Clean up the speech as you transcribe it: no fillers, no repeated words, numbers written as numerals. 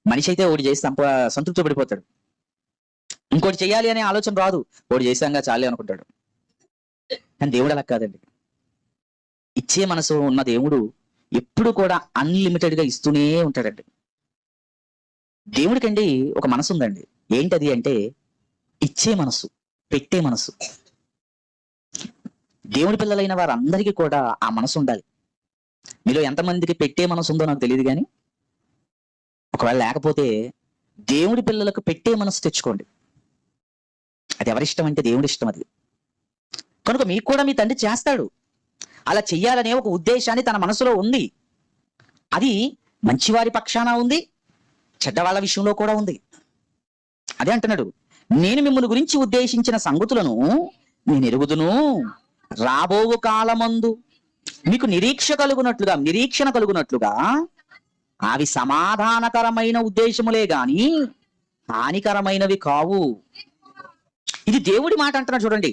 మనిషి అయితే ఒకటి చేసి సంతృప్తి పడిపోతాడు. ఇంకోటి చేయాలి అనే ఆలోచన రాదు. ఒకటి చేశాంగా చాలే అనుకుంటాడు. కానీ దేవుడు అలా కాదండి. ఇచ్చే మనసు ఉన్న దేవుడు ఎప్పుడు కూడా అన్లిమిటెడ్ గా ఇస్తూనే ఉంటాడండి. దేవుడికండి ఒక మనసు ఉందండి. ఏంటది అంటే ఇచ్చే మనసు, పెట్టే మనసు. దేవుడి పిల్లలైన వారందరికీ కూడా ఆ మనసు ఉండాలి. మీలో ఎంతమందికి పెట్టే మనసు ఉందో నాకు తెలియదు, కానీ ఒకవేళ లేకపోతే దేవుడి పిల్లలకు పెట్టే మనసు తెచ్చుకోండి. అది ఎవరిష్టం అంటే దేవుడి ఇష్టం అది. కనుక మీకు కూడా మీ తండ్రి చేస్తాడు. అలా చెయ్యాలనే ఒక ఉద్దేశాన్ని తన మనసులో ఉంది. అది మంచివారి పక్షాన ఉంది, చెడ్డవాళ్ళ విషయంలో కూడా ఉంది. అదే అంటున్నాడు, నేను మిమ్మల్ని గురించి ఉద్దేశించిన సంగతులను నేను ఎరుగుదును. రాబోవు కాలమందు మీకు నిరీక్షణ కలుగునట్లుగా అవి సమాధానకరమైన ఉద్దేశములే గాని హానికరమైనవి కావు. ఇది దేవుడి మాట అంటున్నాడు చూడండి.